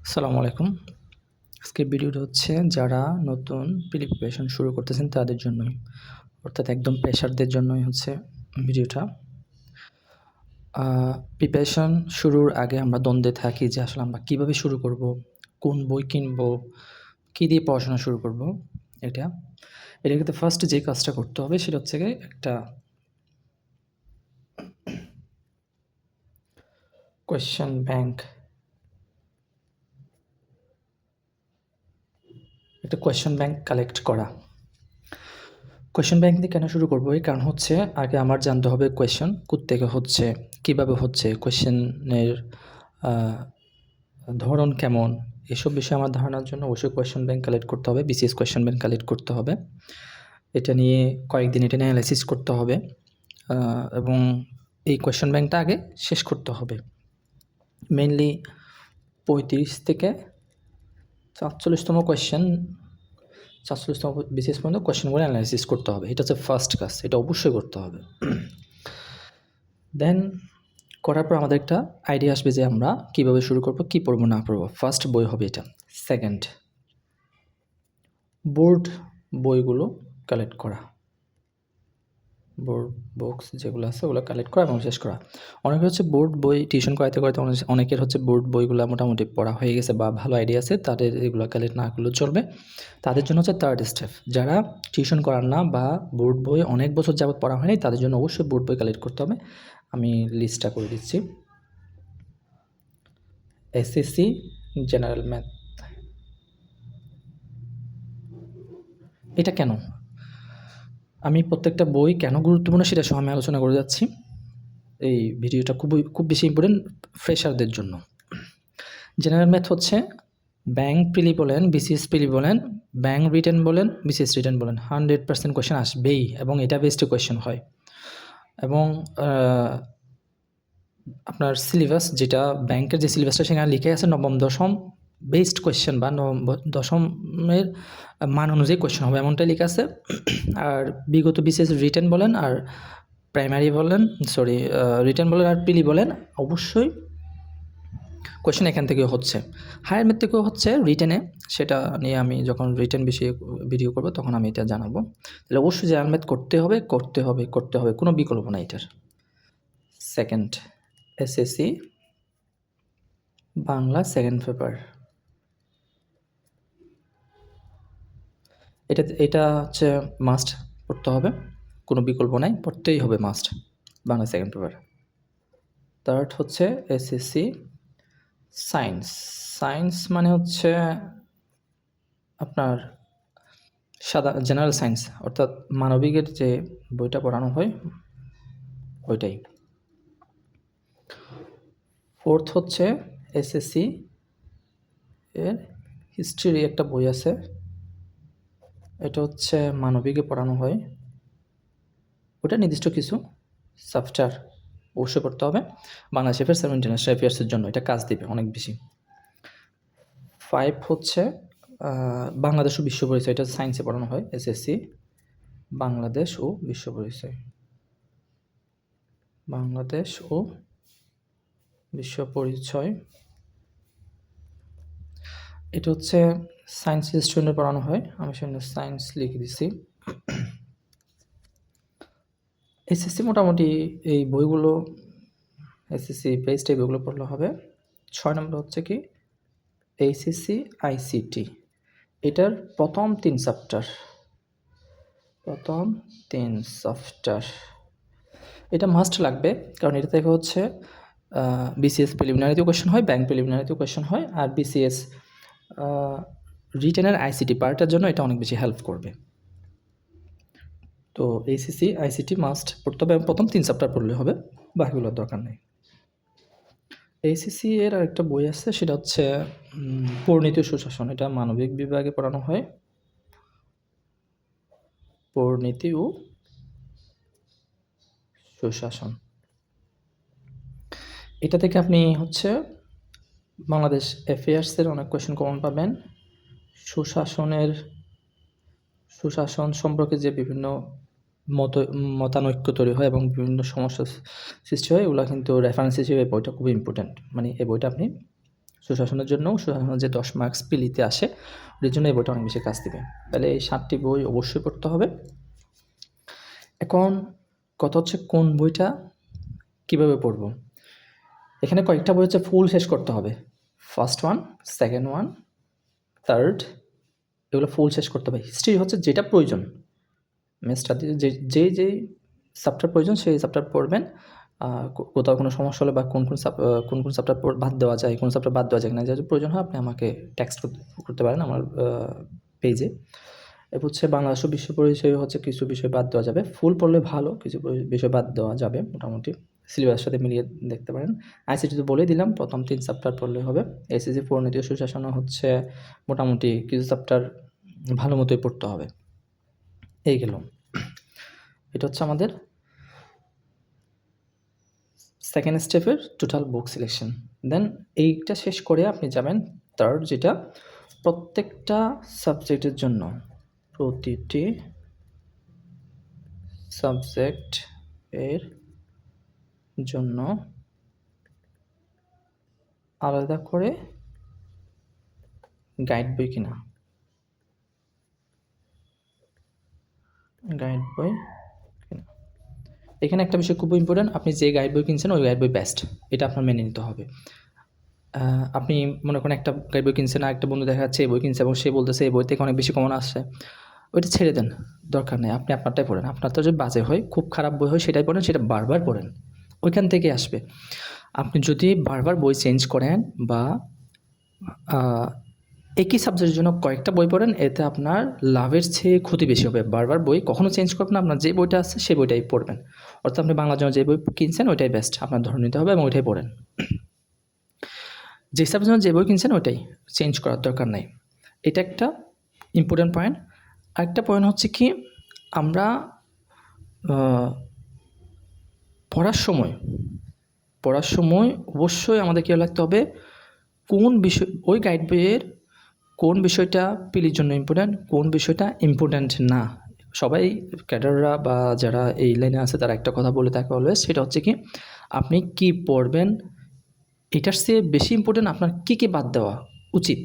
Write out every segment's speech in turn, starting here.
আসসালামু আলাইকুম। আজকের ভিডিওটা হচ্ছে যারা নতুন প্রিপারেশন শুরু করতেছেন তাদের জন্যই। অর্থাৎ একদম ফ্রেশারদের জন্যই হচ্ছে ভিডিওটা। প্রিপারেশন শুরুর আগে আমরা দ্বন্দ্বে থাকি যে আসলে আমরা কীভাবে শুরু করব, কোন বই কিনবো, কী দিয়ে পড়াশোনা শুরু করব এটা। এটা কিন্তু ফার্স্ট যে কাজটা করতে হবে সেটা হচ্ছে গিয়ে একটা কোয়েশ্চেন ব্যাংক কালেক্ট করা। কোয়েশ্চেন ব্যাংক দিয়ে কেন শুরু করবো? এই কারণ হচ্ছে আগে আমার জানতে হবে কোয়েশ্চেন কোত্থেকে হচ্ছে, কীভাবে হচ্ছে, কোয়েশ্চেনের ধরন কেমন, এসব বিষয়ে আমার ধারণার জন্য অবশ্যই কোয়েশ্চেন ব্যাংক কালেক্ট করতে হবে, বিসিএস কোয়েশ্চেন ব্যাংক কালেক্ট করতে হবে। এটা নিয়ে কয়েকদিন এটা নিয়ে অ্যানালাইসিস করতে হবে এবং এই কোয়েশ্চেন ব্যাংকটা আগে শেষ করতে হবে। মেইনলি 35 থেকে ৪৪তম কোয়েশ্চেন, ৪৪তম বিসিএস পর্যন্ত কোয়েশ্চেনগুলো অ্যানালাইসিস করতে হবে। এটা হচ্ছে ফার্স্ট কাজ, এটা অবশ্যই করতে হবে। দেন করার পর আমাদের একটা আইডিয়া আসবে যে আমরা কীভাবে শুরু করব, কী পড়বো না পড়বো। ফার্স্ট বই হবে এটা। সেকেন্ড, বোর্ড বইগুলো কালেক্ট করা, বোর্ড বুকস যেগুলো আছে ওগুলো কালেক্ট করা এবং শেষ করা। অনেকের হচ্ছে বোর্ড বই টিউশন করাতে করাতে অনেকের হচ্ছে বোর্ড বইগুলো মোটামুটি পড়া হয়ে গেছে বা ভালো আইডিয়া আছে, তাদের এগুলো কালেক্ট না করলেও চলবে। তাদের জন্য হচ্ছে থার্ড স্টেপ, যারা টিউশন করান না বা বোর্ড বই অনেক বছর যাবত পড়া হয়নি তাদের জন্য অবশ্যই বোর্ড বই কালেক্ট করতে হবে। আমি লিস্টটা করে দিচ্ছি। এসএসসি জেনারেল ম্যাথ, এটা কেন আমি প্রত্যেকটা বই কেন গুরুত্বপূর্ণ সেটা সহ আমি আলোচনা করে যাচ্ছি। এই ভিডিওটা খুব বেশি ইম্পর্টেন্ট ফ্রেশারদের জন্য। জেনারেল ম্যাথ হচ্ছে ব্যাংক প্রিলি বলেন, বিসিএস প্রিলি বলেন, ব্যাংক রিটেন বলেন, বিসিএস রিটেন বলেন, 100% কোয়েশ্চেন আসবেই এবং এটা বেসড কোয়েশ্চেন হয়। এবং আপনার সিলেবাস যেটা ব্যাংকের যে সিলেবাসটা সেখানে লিখে আছে নবম দশম বেসড কোয়েশ্চেন বা নবম দশমের মান অনুযায়ী কোয়েশ্চেন হবে এমনটাই লেখা আছে। আর বিগত বিসিএস রিটেন বলেন আর প্রাইমারি বলেন, রিটেন বলেন আর প্রিলি বলেন, অবশ্যই কোয়েশ্চেন এখান থেকেও হচ্ছে। হায়ার ম্যাথ থেকেও হচ্ছে রিটেনে, সেটা নিয়ে আমি যখন রিটেন বিষয়ে ভিডিও করব তখন আমি এটা জানাবো। তাহলে অবশ্যই জেনারেল ম্যাথ করতে হবে, কোনো বিকল্প নাই এটার। Second, SSC Bangla second paper, এটা হচ্ছে মাস্ট পড়তে হবে, কোনো বিকল্প নাই, পড়তেই হবে must, Bangla second paper. Third হচ্ছে এসএসসি সায়েন্স মানে হচ্ছে আপনার জেনারেল সায়েন্স, অর্থাৎ মানবিকের যে বইটা পড়ানো হয় ওইটাই। ফোর্থ হচ্ছে এসএসসি এর হিস্ট্রি একটা বই আছে, এটা হচ্ছে মানবিকে পড়ানো হয়, ওটা নির্দিষ্ট কিছু চ্যাপ্টার অবশ্যই পড়তে হবে। বাংলাদেশ অ্যাফেয়ার্স এবং ইন্টারন্যাশনাল অ্যাফেয়ার্সের জন্য এটা কাজ দিবে অনেক বেশি। 5 হচ্ছে বাংলাদেশ ও বিশ্ব পরিচয়, এটা সায়েন্সে পড়ানো হয় এসএসসি বাংলাদেশ ও বিশ্ব পরিচয়, বাংলাদেশ ও বিশ্ব পরিচয়, এটা হচ্ছে সায়েন্স স্টুডেন্টে পড়ানো হয়, আমি সেখানে সায়েন্স লিখে দিছি। এসএসসি মোটামুটি এই বইগুলো এসএসসি বেসড এই বইগুলো পড়লে হবে। 6 নম্বর হচ্ছে কি এইচএসসি আইসিটি, এটার প্রথম 3 চ্যাপ্টার, এটা মাস্ট লাগবে, কারণ এটা থেকে হচ্ছে বিসিএস প্রিলিমিনারিতেও কোয়েশ্চেন হয়, ব্যাংক প্রিলিমিনারিতেও কোয়েশ্চেন হয়, আর বিসিএস রিটেনের আইসিটি পার্টের জন্য এটা অনেক বেশি হেল্প করবে। তো এইচএসসি আইসিটি মাস্ট পড়তে হবে, প্রথম 3 চ্যাপ্টার পড়লে হবে, বাকিগুলোর দরকার নেই। এইচএসসি এর আরেকটা বই আছে, সেটা হচ্ছে পরিণীতি সুশাসন, এটা মানবিক বিভাগে পড়ানো হয়, পরিণীতি ও সুশাসন। এটা থেকে আপনি হচ্ছে বাংলাদেশ অ্যাফেয়ার্সের অনেক কোয়েশ্চেন কমন পাবেন। সুশাসন সম্পর্কে যে বিভিন্ন মতানৈক্য তৈরি হয় এবং বিভিন্ন সমস্যার সৃষ্টি হয়, এগুলো কিন্তু রেফারেন্স হিসেবে বইটা খুব ইম্পর্ট্যান্ট, মানে এই বইটা আপনি সুশাসনের জন্য সুশাসনের যে 10 মার্কস পিলিতে আসে ওর জন্য এই বইটা অনেক বেশি কাজ দিবে। তাহলে এই 7টি বই অবশ্যই পড়তে হবে। এখন কথা হচ্ছে কোন বইটা কিভাবে পড়ব। এখানে কয়েকটা বই হচ্ছে ফুল শেষ করতে হবে। First one, second one, third, এগুলো ফুল শেষ করতে হবে। হিস্ট্রি হচ্ছে যেটা প্রয়োজন, স্টাডি যেই চ্যাপ্টার প্রয়োজন সেই চ্যাপ্টার পড়বেন। কোথাও কোনো সমস্যা হলে বা কোন কোন চ্যাপ্টার বাদ দেওয়া যায়, কোন চ্যাপ্টার বাদ দেওয়া যায় না, যদি প্রয়োজন হয় আপনি আমাকে টেক্সট করতে পারেন আমার পেজে। এরপর হচ্ছে বাংলাদেশ ও বিশ্ব পরিচয় হচ্ছে কিছু বিষয় বাদ দেওয়া যাবে, ফুল পড়লে ভালো, কিছু বিষয় বাদ দেওয়া যাবে মোটামুটি সিলেবাসের সাথে মিলিয়ে দেখতে পারেন। আইসিটি তো বলেই দিলাম, প্রথম 3 চ্যাপ্টার পড়লে হবে। এসএসসি পরিণতি ও সুশাসনও হচ্ছে মোটামুটি কিছু চ্যাপ্টার ভালো মতোই পড়তে হবে। এই গেল, এটা হচ্ছে আমাদের সেকেন্ড স্টেপের টোটাল বুক সিলেকশন। দেন এইটা শেষ করে আপনি যাবেন থার্ড, যেটা প্রত্যেকটা সাবজেক্টের জন্য, প্রতিটি সাবজেক্ট এর জন্য আলাদা করে গাইড বই কিনা, গাইড বই কিনা। এখানে একটা বিষয় খুব ইম্পর্টেন্ট, আপনি যে গাইড বই কিনছেন ওই গাইড বই বেস্ট, এটা আপনার মেনে নিতে হবে। আপনি মনে করেন একটা গাইড বই কিনছেন, আর একটা বন্ধু দেখা যাচ্ছে এই বই কিনছে এবং সে বলতেছে এই বই থেকে অনেক বেশি কমন আসছে, ওইটা ছেড়ে দেন, দরকার নেই। আপনি আপনারটাই পড়েন, আপনার তো যদি বাজে হয়, খুব খারাপ বই হয় সেটাই পড়েন, সেটা বারবার পড়েন, ওইখান থেকে আসবে। আপনি যদি বারবার বই চেঞ্জ করেন বা একই সাবজেক্টের জন্য কয়েকটা বই পড়েন, এতে আপনার লাভের চেয়ে ক্ষতি বেশি হবে। বারবার বই কখনো চেঞ্জ করবেন না, আপনার যে বইটা আছে সেই বইটাই পড়বেন। অর্থাৎ আপনি বাংলার জন্য যে বই কিনছেন ওইটাই বেস্ট, আপনার ধরে নিতে হবে এবং ওইটাই পড়েন। যে সাবজেক্টের জন্য যে বই কিনছেন ওইটাই, চেঞ্জ করার দরকার নাই। এটা একটা ইম্পর্টেন্ট পয়েন্ট। আরেকটা পয়েন্ট হচ্ছে কি, আমরা পড়ার সময় অবশ্যই আমাদের কী রাখতে হবে, কোন বিষয়, ওই গাইড বইয়ের কোন বিষয়টা পিলির জন্য ইম্পর্ট্যান্ট, কোন বিষয়টা ইম্পর্ট্যান্ট না। সবাই ক্যাডাররা বা যারা এই লাইনে আছে তারা একটা কথা বলে থাকে অলওয়েজ, সেটা হচ্ছে কি আপনি কি পড়বেন এটার চেয়ে বেশি ইম্পর্ট্যান্ট আপনার কী বাদ দেওয়া উচিত,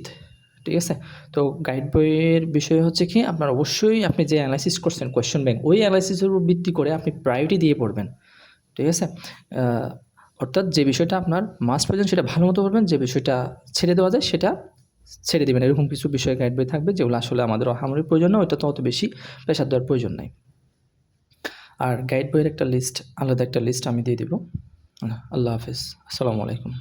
ঠিক আছে। তো গাইড বইয়ের বিষয় হচ্ছে কি আপনার অবশ্যই আপনি যে অ্যানালাইসিস করছেন কোয়েশ্চেন ব্যাংক, ওই অ্যানালাইসিসের উপর ভিত্তি করে আপনি প্রায়োরিটি দিয়ে পড়বেন, ঠিক আছে। অর্থাৎ যে বিষয়টা আপনার মাস্ট প্রয়োজন সেটা ভালো মতো পড়বেন, যে বিষয়টা ছেড়ে দেওয়া যায় সেটা ছেড়ে দেবেন। এরকম কিছু বিষয়ে গাইড বই থাকবে যেগুলো আসলে আমাদের আহামরি প্রয়োজন না, ওইটা তো অত বেশি প্রেশার দেওয়ার প্রয়োজন নাই। আর গাইড বইয়ের একটা লিস্ট, আলাদা একটা লিস্ট আমি দিয়ে দিব। আল্লাহ হাফেজ, আসসালামু আলাইকুম।